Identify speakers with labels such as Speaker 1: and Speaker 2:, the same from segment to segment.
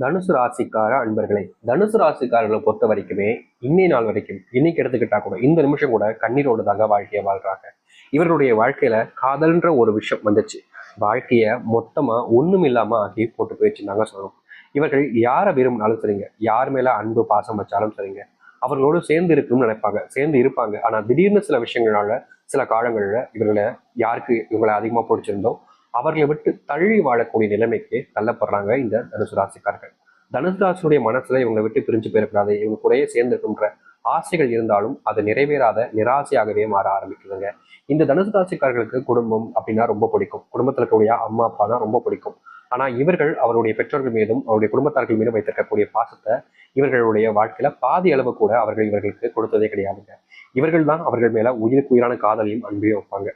Speaker 1: தனுசு ராசிக்கார அன்பர்களே, தனுசு ராசிக்காரர்களை பொறுத்த வரைக்குமே இன்னை நாள் வரைக்கும் இன்னைக்கு எடுத்துக்கிட்டா கூட இந்த நிமிஷம் கூட கண்ணீரோடு தாங்க வாழ்க்கையை வாழ்றாங்க. இவர்களுடைய வாழ்க்கையில காதல்ன்ற ஒரு விஷயம் வந்துச்சு, வாழ்க்கைய மொத்தமா ஒண்ணும் இல்லாம ஆக்கி போட்டு போயிடுச்சுன்னு சொல்லணும். இவர்கள் யாரை விரும்பினாலும் சரிங்க, யார் மேல அன்பு பாசம் வச்சாலும் சரிங்க, அவர்களோடு சேர்ந்து இருக்கணும்னு நினைப்பாங்க, சேர்ந்து இருப்பாங்க. ஆனா திடீர்னு சில விஷயங்களால சில காலங்கள்ல இவர்களை யாருக்கு இவங்களை அதிகமா பிடிச்சிருந்தோ அவர்களை விட்டு தள்ளி வாழக்கூடிய நிலைமைக்கு தள்ளப்படுறாங்க இந்த தனுசு ராசிக்காரர்கள். தனுசு ராசியுடைய மனசுல இவங்களை விட்டு பிரிஞ்சு போயிடக்கூடாது, இவங்க கூடயே சேர்ந்துருக்குன்ற ஆசைகள் இருந்தாலும் அது நிறைவேறாத நிராசையாகவே மாற ஆரம்பிக்குதுங்க. இந்த தனுசு ராசிக்காரர்களுக்கு குடும்பம் அப்படின்னா ரொம்ப பிடிக்கும், குடும்பத்தில் இருக்கக்கூடிய அம்மா அப்பா தான் ரொம்ப பிடிக்கும். ஆனா இவர்கள் அவருடைய பெற்றோர்கள் மீதும் அவருடைய குடும்பத்தார்கள் மீதும் வைத்திருக்கக்கூடிய பாசத்தை இவர்களுடைய வாழ்க்கையில பாதி அளவு கூட அவர்கள் இவர்களுக்கு கொடுத்ததே கிடையாதுங்க. இவர்கள் தான் அவர்கள் மேல உயிருக்கு உயிரான காதலையும் அன்பையும் வைப்பாங்க.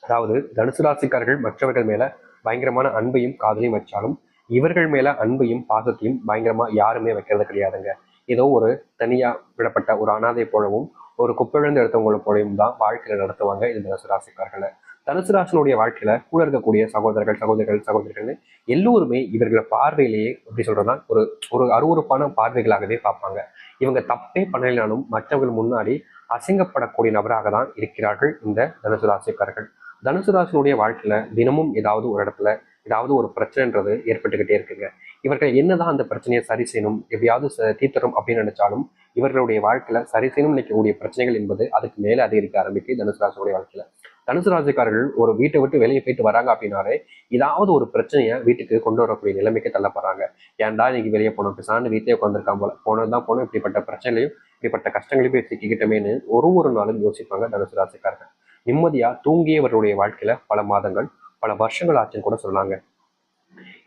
Speaker 1: அதாவது தனுசு ராசிக்காரர்கள் மற்றவர்கள் மேல பயங்கரமான அன்பையும் காதலையும் வச்சாலும் இவர்கள் மேல அன்பையும் பாசத்தையும் பயங்கரமா யாருமே வைக்கிறது கிடையாதுங்க. ஏதோ ஒரு தனியா விடப்பட்ட ஒரு அனாதை போலவும் ஒரு குப்பிழந்து எடுத்தவங்களை போலவும் தான் வாழ்க்கையில நடத்துவாங்க இந்த தனுசு ராசிக்காரர்களை. தனுசு ராசினுடைய வாழ்க்கையில கூட இருக்கக்கூடிய சகோதரர்கள்னு எல்லோருமே இவர்களை பார்வையிலேயே எப்படி சொல்றதுன்னா ஒரு ஒரு அருவறுப்பான பார்வைகளாகவே பார்ப்பாங்க. இவங்க தப்பே பண்ணலைனாலும் மற்றவர்கள் முன்னாடி அசிங்கப்படக்கூடிய நபராக தான் இருக்கிறார்கள் இந்த தனுசு ராசிக்காரர்கள். தனுசு ராசினுடைய வாழ்க்கையில தினமும் ஏதாவது ஒரு இடத்துல ஏதாவது ஒரு பிரச்சனைன்றது ஏற்பட்டுக்கிட்டே இருக்குங்க. இவர்கள் என்னதான் அந்த பிரச்சனையை சரி செய்யணும், எப்படியாவது தீர்த்தரும் அப்படின்னு நினைச்சாலும் இவர்களுடைய வாழ்க்கையில சரி செய்யணும் நினைக்கக்கூடிய பிரச்சனைகள் என்பது அதுக்கு மேலே அதிகரிக்க ஆரம்பிக்கு தனுசு ராசினுடைய வாழ்க்கையில. தனுசு ராசிக்காரர்கள் ஒரு வீட்டை விட்டு வெளியே போயிட்டு வராங்க அப்படின்னாலே ஏதாவது ஒரு பிரச்சனையை வீட்டுக்கு கொண்டு வரக்கூடிய நிலைமைக்கு தள்ளப்படுறாங்க. ஏன்டா இன்னைக்கு வெளியே போனோம், பிசாண்டு வீட்டிலே உட்காந்துருக்கான் போல, போனதுதான் போனோம், இப்படிப்பட்ட பிரச்சனைகளையும் இப்படிப்பட்ட கஷ்டங்களையும் போய் சிக்கிக்கிட்டமேன்னு ஒரு நாளும் யோசிப்பாங்க தனுசு ராசிக்காரர்கள். நிம்மதியா தூங்கியவர்களுடைய வாழ்க்கையில பல மாதங்கள் பல வருஷங்கள் ஆச்சுன்னு கூட சொன்னாங்க.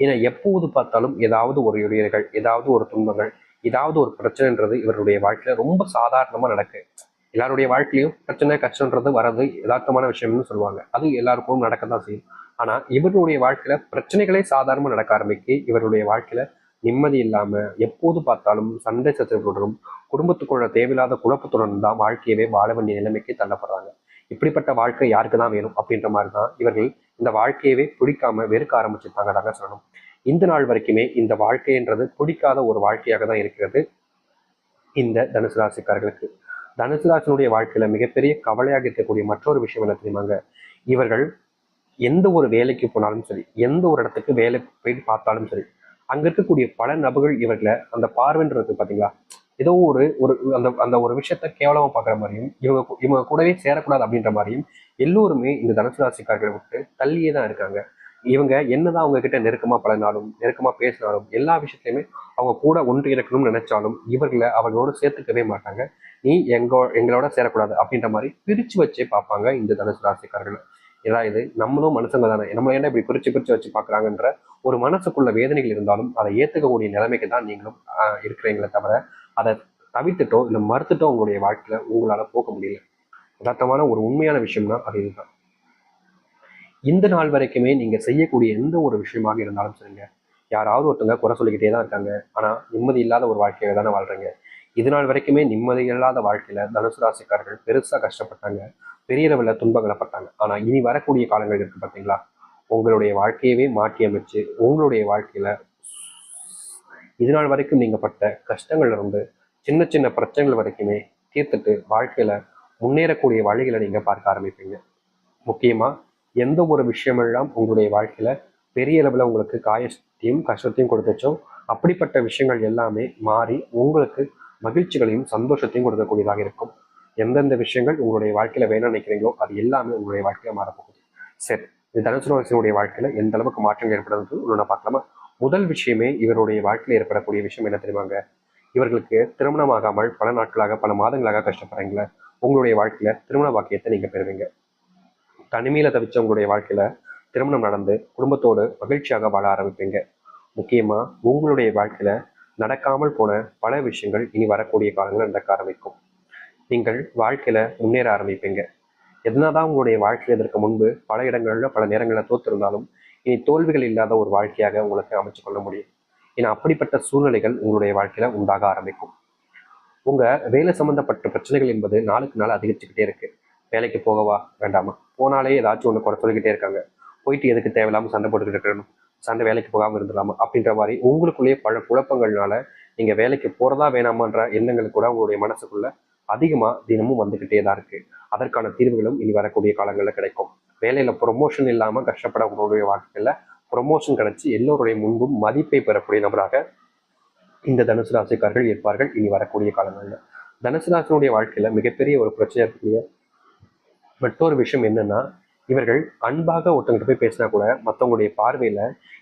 Speaker 1: ஏன்னா எப்போது பார்த்தாலும் ஏதாவது ஒரு இடையூறுகள், ஏதாவது ஒரு துன்பங்கள், ஏதாவது ஒரு பிரச்சனைன்றது இவருடைய வாழ்க்கையில ரொம்ப சாதாரணமா நடக்கு. எல்லாருடைய வாழ்க்கையிலும் பிரச்சனை கஷ்டன்றது வர்றது யதார்த்தமான விஷயம்னு சொல்லுவாங்க, அது எல்லாருக்கும் நடக்கத்தான் செய்யும். ஆனா இவருடைய வாழ்க்கையில பிரச்சனைகளே சாதாரணமா நடக்க ஆரம்பிக்கு. இவருடைய வாழ்க்கையில நிம்மதி இல்லாம எப்போது பார்த்தாலும் சண்டை சச்சரவுடன் குடும்பத்துக்குள்ள தேவையில்லாத குழப்பத்துடன் தான் வாழ்க்கையவே வாழ வேண்டிய நிலைமைக்கு தள்ளப்படுறாங்க. இப்படிப்பட்ட வாழ்க்கை யாருக்கு தான் வேணும் அப்படின்ற மாதிரி தான் இவர்கள் இந்த வாழ்க்கையவே பிடிக்காம வெறுக்க ஆரம்பிச்சிருப்பாங்க தாங்க சொல்லணும். இந்த நாள் வரைக்குமே இந்த வாழ்க்கைன்றது பிடிக்காத ஒரு வாழ்க்கையாக தான் இருக்கிறது இந்த தனுசு ராசிக்காரர்களுக்கு. தனுசு ராசினுடைய வாழ்க்கையில மிகப்பெரிய கவலையாக இருக்கக்கூடிய மற்றொரு விஷயம் என்ன தெரியுமாங்க? இவர்கள் எந்த ஒரு வேலைக்கு போனாலும் சரி, எந்த ஒரு இடத்துக்கு வேலை போயிட்டு பார்த்தாலும் சரி, அங்க இருக்கக்கூடிய பல நபர்கள் இவர்களை அந்த பார்வைன்றது பாத்தீங்களா, ஏதோ ஒரு ஒரு அந்த அந்த ஒரு விஷயத்த கேவலமா பாக்குற மாதிரியும் இவங்க கூடவே சேரக்கூடாது அப்படின்ற மாதிரியும் எல்லோருமே இந்த தனுசு ராசிக்காரர்களை விட்டு தள்ளியே தான் இருக்காங்க. இவங்க என்னதான் அவங்க கிட்ட நெருக்கமா பழகினாலும் நெருக்கமா பேசினாலும் எல்லா விஷயத்திலுமே அவங்க கூட ஒன்று இருக்கணும்னு நினைச்சாலும் இவர்களை அவர்களோட சேர்த்துக்கவே மாட்டாங்க. நீ எங்களோட சேரக்கூடாது அப்படின்ற மாதிரி பிரிச்சு வச்சே பார்ப்பாங்க இந்த தனுசு ராசிக்காரர்களை. ஏதாவது நம்மளும் மனுஷங்க தானே, நம்ம என்ன இப்படி பிரிச்சு பிரிச்சு வச்சு பாக்குறாங்கன்ற ஒரு மனசுக்குள்ள வேதனைகள் இருந்தாலும் அதை ஏத்துக்கக்கூடிய நிலைமைக்கு தான் நீங்களும் இருக்கிறீங்களே தவிர அதை தவிர்த்துட்டோ இல்லை மறுத்துட்டோ உங்களுடைய வாழ்க்கையில உங்களால போக முடியல. யதார்த்தமான ஒரு உண்மையான விஷயம்னா அது இதுதான். இந்த நாள் வரைக்குமே நீங்க செய்யக்கூடிய எந்த ஒரு விஷயமாக இருந்தாலும் சரிங்க, யாராவது ஒருத்தங்க குறை சொல்லிக்கிட்டே தான் இருக்காங்க. ஆனா நிம்மதி இல்லாத ஒரு வாழ்க்கையை தானே வாழ்றீங்க. இது நாள் வரைக்குமே நிம்மதி இல்லாத வாழ்க்கையில தனுசு ராசிக்காரர்கள் பெருசா கஷ்டப்பட்டாங்க, பெரிய அளவில் துன்பங்களை பட்டாங்க. ஆனா இனி வரக்கூடிய காலங்கள் இருக்கு பார்த்தீங்களா, உங்களுடைய வாழ்க்கையவே மாற்றி அமைச்சு உங்களுடைய வாழ்க்கையில இது நாள் வரைக்கும் நீங்க பட்ட கஷ்டங்கள்ல இருந்து சின்ன சின்ன பிரச்சனைகள் வரைக்குமே தீர்த்துட்டு வாழ்க்கையில முன்னேறக்கூடிய வழிகளை நீங்க பார்க்க ஆரம்பிப்பீங்க. முக்கியமா எந்த ஒரு விஷயமெல்லாம் உங்களுடைய வாழ்க்கையில பெரிய அளவில் உங்களுக்கு காயத்தையும் கஷ்டத்தையும் கொடுத்துச்சோ அப்படிப்பட்ட விஷயங்கள் எல்லாமே மாறி உங்களுக்கு மகிழ்ச்சிகளையும் சந்தோஷத்தையும் கொடுக்கக்கூடியதாக இருக்கும். எந்தெந்த விஷயங்கள் உங்களுடைய வாழ்க்கையில வேணும்னு நினைக்கிறீங்களோ அது எல்லாமே உங்களுடைய வாழ்க்கையில மாறப்போகுது. சரி, இது தனுசு ராசியினுடைய வாழ்க்கையில எந்த அளவுக்கு மாற்றங்கள் ஏற்படுறது ஒன்று பார்க்கலாமா? முதல் விஷயமே இவருடைய வாழ்க்கையில் ஏற்படக்கூடிய விஷயம் என்ன தெரியுமாங்க? இவர்களுக்கு திருமணமாகாமல் பல நாட்களாக பல மாதங்களாக கஷ்டப்படுறீங்களா, உங்களுடைய வாழ்க்கையில திருமண பாக்கியத்தை நீங்க பெறுவீங்க. தனிமையில தவிச்சவங்களுடைய வாழ்க்கையில திருமணம் நடந்து குடும்பத்தோடு மகிழ்ச்சியாக வாழ ஆரம்பிப்பீங்க. முக்கியமா உங்களுடைய வாழ்க்கையில நடக்காமல் போன பல விஷயங்கள் இனி வரக்கூடிய காலங்கள் நடக்க ஆரம்பிக்கும். நீங்கள் வாழ்க்கையில முன்னேற ஆரம்பிப்பீங்க. என்னதான் உங்களுடைய வாழ்க்கையில் இதற்கு முன்பு பல இடங்கள்ல பல நேரங்களில் தோற்றிருந்தாலும் இனி தோல்விகள் இல்லாத ஒரு வாழ்க்கையாக உங்களுக்கு அமைச்சு கொள்ள முடியும். ஏன்னா அப்படிப்பட்ட சூழ்நிலைகள் உங்களுடைய வாழ்க்கையில உண்டாக ஆரம்பிக்கும். உங்க வேலை சம்பந்தப்பட்ட பிரச்சனைகள் என்பது நாளுக்கு நாள் அதிகரிச்சுக்கிட்டே இருக்கு. வேலைக்கு போகவா வேண்டாமா, போனாலே ஏதாச்சும் ஒன்று குறை சொல்லிக்கிட்டே இருக்காங்க, போயிட்டு எதுக்கு தேவையில்லாம சண்டை போட்டுக்கிட்டு இருக்கணும், சண்டை வேலைக்கு போகாமல் இருந்துடலாமா அப்படின்ற மாதிரி உங்களுக்குள்ளேயே பல குழப்பங்கள்னால நீங்க வேலைக்கு போறதா வேணாமான்ற எண்ணங்கள் கூட உங்களுடைய மனசுக்குள்ள அதிகமா தினமும் வந்துகிட்டே தான் இருக்கு. அதற்கான தீர்வுகளும் இனி வரக்கூடிய காலங்களில் கிடைக்கும். வேலையில ப்ரொமோஷன் இல்லாம கஷ்டப்பட உங்களுடைய வாழ்க்கையில ப்ரொமோஷன் கிடைச்சி எல்லோருடைய முன்பும் மதிப்பை பெறக்கூடிய நபராக இந்த தனுசு ராசிக்காரர்கள் இருப்பார்கள் இனி வரக்கூடிய காலங்களில். தனுசு ராசினுடைய வாழ்க்கையில மிகப்பெரிய ஒரு பிரச்சனை இருக்கக்கூடிய மற்றொரு விஷயம் என்னன்னா, இவர்கள் அன்பாக ஒருத்தங்கிட்ட போய் பேசினா கூட மற்றவங்களுடைய பார்வையில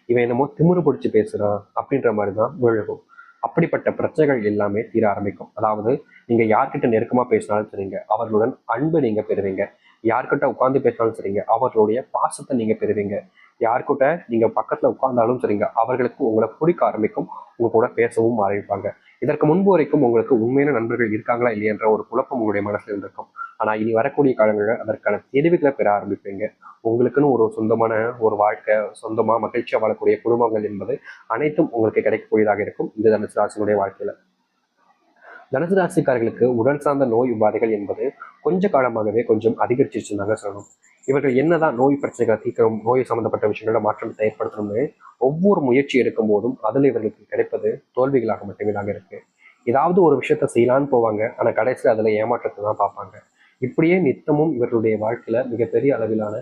Speaker 1: இவன் என்னமோ திமிரு பிடிச்சி பேசுறான் அப்படின்ற மாதிரி தான் விழுகும். அப்படிப்பட்ட பிரச்சனைகள் எல்லாமே தீர ஆரம்பிக்கும். அதாவது நீங்க யார்கிட்ட நெருக்கமா பேசினாலும் சரிங்க, அவர்களுடன் அன்பு நீங்க பெறுவீங்க. யார்கிட்ட உட்கார்ந்து பேசினாலும் சரிங்க, அவர்களுடைய பாசத்தை நீங்க பெறுவீங்க. யார்கிட்ட நீங்க பக்கத்துல உட்கார்ந்தாலும் சரிங்க, அவர்களுக்கு உங்களை பிடிக்க ஆரம்பிக்கும். உங்க கூட பேசவும் ஆரம்பிப்பாங்க. இதற்கு முன்பு வரைக்கும் உங்களுக்கு உண்மையான நண்பர்கள் இருக்காங்களா இல்லையன்ற ஒரு குழப்பம் உங்களுடைய மனசுல இருந்திருக்கும். ஆனா இனி வரக்கூடிய காலங்களில் அதற்கான தெரிவுகளை பெற ஆரம்பிப்பீங்க. உங்களுக்குன்னு ஒரு சொந்தமான ஒரு வாழ்க்கை, சொந்தமா மகிழ்ச்சியா வாழக்கூடிய குடும்பங்கள் என்பது அனைத்தும் உங்களுக்கு கிடைக்கக்கூடியதாக இருக்கும் இந்த தனுசு ராசியினுடைய வாழ்க்கையில. தனுசு ராசிக்காரர்களுக்கு உடல் சார்ந்த நோய் உபாதைகள் என்பது கொஞ்ச காலமாகவே கொஞ்சம் அதிகரிச்சிருச்சுன்னு சொல்லணும். இவர்கள் என்னதான் நோய் பிரச்சனைகளை தீர்க்கணும், நோய் சம்பந்தப்பட்ட விஷயங்கள மாற்றத்தை ஏற்படுத்தணும்னு ஒவ்வொரு முயற்சி எடுக்கும் போதும் அதில் இவர்களுக்கு கிடைப்பது தோல்விகளாக மட்டுமே தாங்க இருக்கு. ஏதாவது ஒரு விஷயத்த செய்யலான்னு போவாங்க, ஆனா கடைசியில் அதுல ஏமாற்றத்தை தான் பார்ப்பாங்க. இப்படியே நித்தமும் இவர்களுடைய வாழ்க்கையில மிகப்பெரிய அளவிலான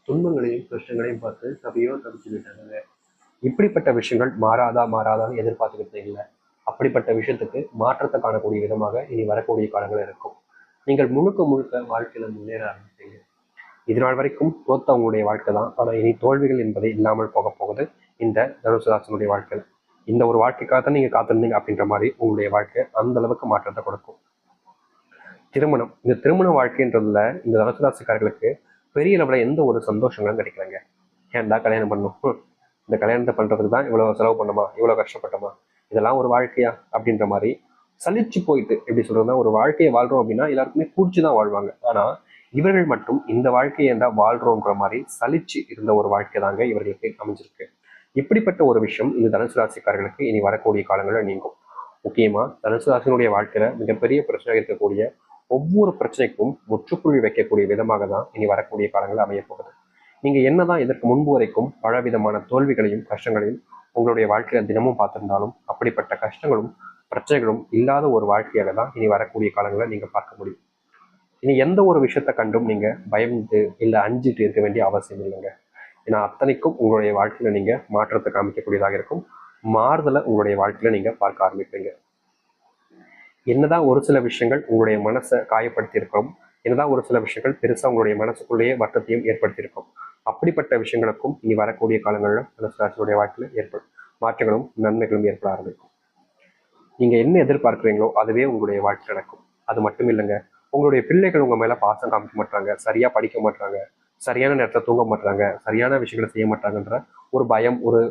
Speaker 1: துன்பங்களையும் கஷ்டங்களையும் பார்த்து சபையோ தவிச்சு விட்டாங்க. இப்படிப்பட்ட விஷயங்கள் மாறாதான்னு எதிர்பார்த்துக்கிட்டே இல்லை. அப்படிப்பட்ட விஷயத்துக்கு மாற்றத்தை காணக்கூடிய விதமாக இனி வரக்கூடிய காலங்கள் இருக்கும். நீங்கள் முழுக்க முழுக்க வாழ்க்கையில முன்னேற ஆரம்பிப்பீங்க. இதனால் வரைக்கும் தோத்த உங்களுடைய வாழ்க்கை தான், ஆனா இனி தோல்விகள் என்பதை இல்லாமல் போக போகுது இந்த தனுசு ராசினுடைய வாழ்க்கையில. இந்த ஒரு வாழ்க்கைக்காக தான் நீங்க காத்திருந்தீங்க அப்படின்ற மாதிரி உங்களுடைய வாழ்க்கை அந்த அளவுக்கு மாற்றத்தை கொடுக்கும். திருமணம், இந்த திருமண வாழ்க்கைன்றதுல இந்த தனுசு ராசிக்காரர்களுக்கு பெரிய அளவுல எந்த ஒரு சந்தோஷங்களும் கிடைக்கலங்க. ஏன்டா கல்யாணம் பண்ணும், இந்த கல்யாணத்தை பண்றதுக்கு தான் இவ்வளவு செலவு பண்ணுமா, இவ்வளவு கஷ்டப்பட்டோமா, இதெல்லாம் ஒரு வாழ்க்கையா அப்படின்ற மாதிரி சலிச்சு போயிட்டு, எப்படி சொல்றதுன்னா, ஒரு வாழ்க்கையை வாழ்றோம் அப்படின்னா எல்லாருக்குமே பூச்சிதான் வாழ்வாங்க. ஆனா இவர்கள் மட்டும் இந்த வாழ்க்கையை ஏண்டா வாழ்றோன்ற மாதிரி சலிச்சு இருந்த ஒரு வாழ்க்கை தாங்க இவர்களுக்கு அமைஞ்சிருக்கு. இப்படிப்பட்ட ஒரு விஷயம் இந்த தனுசு ராசிக்காரர்களுக்கு இனி வரக்கூடிய காலங்களில் நீங்கும். முக்கியமா தனுசு ராசினுடைய வாழ்க்கையில மிகப்பெரிய பிரச்சனை இருக்கக்கூடிய ஒவ்வொரு பிரச்சனைக்கும் முற்றுப்புள்ளி வைக்கக்கூடிய விதமாக தான் இனி வரக்கூடிய காலங்கள் அமைய போகுது. நீங்க என்னதான் இதற்கு முன்பு வரைக்கும் பலவிதமான தோல்விகளையும் கஷ்டங்களையும் உங்களுடைய வாழ்க்கையில தினமும் பார்த்திருந்தாலும் அப்படிப்பட்ட கஷ்டங்களும் பிரச்சனைகளும் இல்லாத ஒரு வாழ்க்கையாக தான் இனி வரக்கூடிய காலங்களை நீங்க பார்க்க முடியும். இனி எந்த ஒரு விஷயத்த கண்டும் நீங்க பயந்து இல்லை அஞ்சிட்டு இருக்க வேண்டிய அவசியம் இல்லைங்க. ஏன்னா அத்தனைக்கும் உங்களுடைய வாழ்க்கையில நீங்க மாற்றத்தை காமிக்கக்கூடியதாக இருக்கும். மாறுதலை உங்களுடைய வாழ்க்கையில நீங்க பார்க்க ஆரம்பிப்பீங்க. என்னதான் ஒரு சில விஷயங்கள் உங்களுடைய மனசை காயப்படுத்தி இருக்கும், என்னதான் ஒரு சில விஷயங்கள் பெருசா உங்களுடைய மனசுக்குள்ளேயே வருத்தத்தையும் ஏற்படுத்தியிருக்கும், அப்படிப்பட்ட விஷயங்களுக்கும் இனி வரக்கூடிய காலங்களில் தனுசு ராசியுடைய வாழ்க்கையில ஏற்படும் மாற்றங்களும் நன்மைகளும் ஏற்பட ஆரம்பிக்கும். நீங்க என்ன எதிர்பார்க்குறீங்களோ அதுவே உங்களுடைய வாழ்க்கை நடக்கும். அது மட்டும் இல்லைங்க, உங்களுடைய பிள்ளைகள் உங்க மேல பாசம் காமிக்க மாட்டாங்க, சரியா படிக்க மாட்டாங்க, சரியான நேரத்தில் தூங்க மாட்டாங்க, சரியான விஷயங்களை செய்ய மாட்டாங்கன்ற ஒரு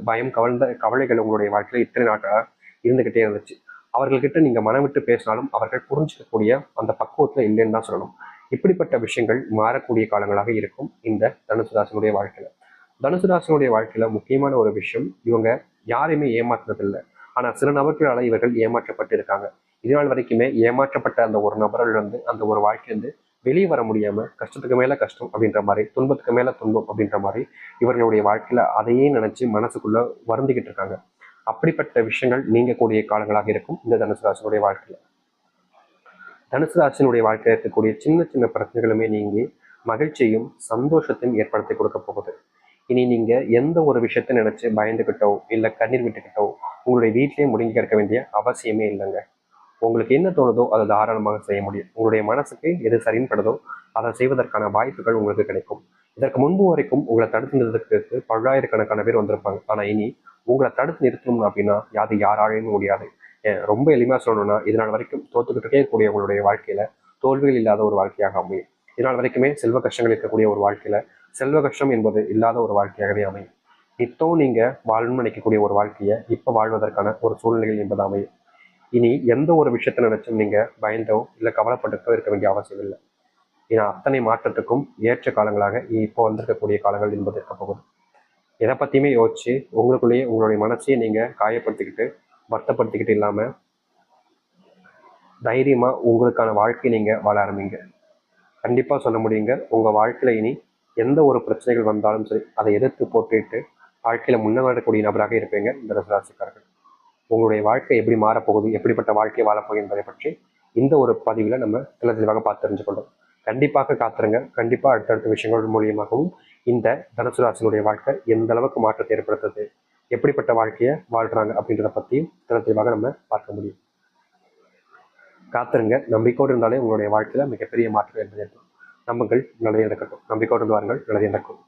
Speaker 1: பயம் கவர்ந்த கவலைகள் உங்களுடைய வாழ்க்கையில இத்தனை நாட்களாக இருந்துகிட்டே இருந்துச்சு. அவர்கள்கிட்ட நீங்க மனம் விட்டு பேசினாலும் அவர்கள் புரிஞ்சிக்கக்கூடிய அந்த பக்குவத்துல இல்லைன்னு தான் சொல்லணும். இப்படிப்பட்ட விஷயங்கள் மாறக்கூடிய காலங்களாக இருக்கும் இந்த தனுசு ராசினுடைய வாழ்க்கையில. தனுசு ராசினுடைய வாழ்க்கையில முக்கியமான ஒரு விஷயம், இவங்க யாரையுமே ஏமாத்துறதில்லை. ஆனா சில நபர்களால இவர்கள் ஏமாற்றப்பட்டு இருக்காங்க. இதனால் வரைக்குமே ஏமாற்றப்பட்ட அந்த ஒரு நபரிலிருந்து அந்த ஒரு வாழ்க்கையிலிருந்து வெளியே வர முடியாம கஷ்டத்துக்கு மேல கஷ்டம் அப்படின்ற மாதிரி, துன்பத்துக்கு மேல துன்பம் அப்படின்ற மாதிரி இவர்களுடைய வாழ்க்கையில அதையே நினைச்சு மனசுக்குள்ள வருந்திக்கிட்டு இருக்காங்க. அப்படிப்பட்ட விஷயங்கள் நீங்கக்கூடிய காலங்களாக இருக்கும் இந்த தனுசு ராசினுடைய வாழ்க்கையில. தனுசு ராசினுடைய வாழ்க்கையில் இருக்கக்கூடிய சின்ன சின்ன பிரச்சனைகளுமே நீங்கி மகிழ்ச்சியும் சந்தோஷத்தையும் ஏற்படுத்தி கொடுக்க போகுது. இனி நீங்க எந்த ஒரு விஷயத்த நினைச்சு பயந்துகிட்டோ இல்லை கண்ணீர் விட்டுக்கிட்டோ உங்களுடைய வீட்டிலேயே முடங்கி கிடக்க வேண்டிய அவசியமே இல்லைங்க. உங்களுக்கு என்ன தோணுதோ அதை தாராளமாக செய்ய முடியும். உங்களுடைய மனசுக்கு எது சரின்னு படுதோ அதை செய்வதற்கான வாய்ப்புகள் உங்களுக்கு கிடைக்கும். இதற்கு முன்பு வரைக்கும் உங்களை தடுத்து நிறுத்துறதுக்கு பல்லாயிரக்கணக்கான பேர் வந்திருப்பாங்க. ஆனா இனி உங்களை தடுத்து நிறுத்தணும் அப்படின்னா யாராலையும் முடியாது. ரொம்ப எளிமையா சொல்லணும்னா, இதனால் வரைக்கும் தோத்துக்கிட்டே இருக்கக்கூடிய உங்களுடைய வாழ்க்கையில தோல்விகள் இல்லாத ஒரு வாழ்க்கையாக அமையும். இதனால் வரைக்குமே செல்வ கஷ்டங்கள் இருக்கக்கூடிய ஒரு வாழ்க்கையில செல்வ கஷ்டம் என்பது இல்லாத ஒரு வாழ்க்கையாகவே அமையும். இப்போ நீங்க வாழணும்னு நினைக்கக்கூடிய ஒரு வாழ்க்கையை இப்ப வாழ்வதற்கான ஒரு சூழ்நிலைகள் என்பது அமையும். இனி எந்த ஒரு விஷயத்தை நினைச்சும் நீங்க பயந்தோ இல்லை கவலைப்பட்டுட்டோ இருக்க வேண்டிய அவசியம் இல்லை. ஏன்னா அத்தனை மாற்றத்துக்கும் ஏற்ற காலங்களாக இப்போ வந்திருக்கக்கூடிய காலங்கள் என்பது இருக்க போகுது. எதை பத்தியுமே யோசிச்சு உங்களுக்குள்ளேயே உங்களுடைய மனசையே நீங்க காயப்படுத்திக்கிட்டு வருத்தப்படுத்திக்கிட்டு இல்லாம தைரியமா உங்களுக்கான வாழ்க்கையை நீங்க வாழ ஆரம்பிங்க. கண்டிப்பா சொல்ல முடியுங்க, உங்க வாழ்க்கையில இனி எந்த ஒரு பிரச்சனைகள் வந்தாலும் சரி அதை எதிர்த்து போட்டுட்டு வாழ்க்கையில முன்னேறக்கூடிய நபராக இருப்பீங்க இந்த தனுசு ராசிக்காரர்கள். உங்களுடைய வாழ்க்கை எப்படி மாறப்போகுது, எப்படிப்பட்ட வாழ்க்கையை வாழப்போகுது என்பதை பற்றி இந்த ஒரு பதிவில் நம்ம தெளிவாக பார்த்து தெரிஞ்சுக்கொண்டோம். கண்டிப்பாக காத்துருங்க. கண்டிப்பாக அடுத்தடுத்த விஷயங்கள் மூலியமாகவும் இந்த தனுசு ராசியினுடைய வாழ்க்கை எந்த அளவுக்கு மாற்றத்தை ஏற்படுத்துது, எப்படிப்பட்ட வாழ்க்கையை வாழ்றாங்க அப்படின்றத பற்றியும் தெளிவாக நம்ம பார்க்க முடியும். காத்துருங்க. நம்பிக்கையோடு இருந்தாலே உங்களுடைய வாழ்க்கையில மிகப்பெரிய மாற்றம் என்பது ஏற்படும். நம்புங்கள், நல்லதே நடக்கட்டும். நம்பிக்கையோடு வாருங்கள், நல்லதே நடக்கும்.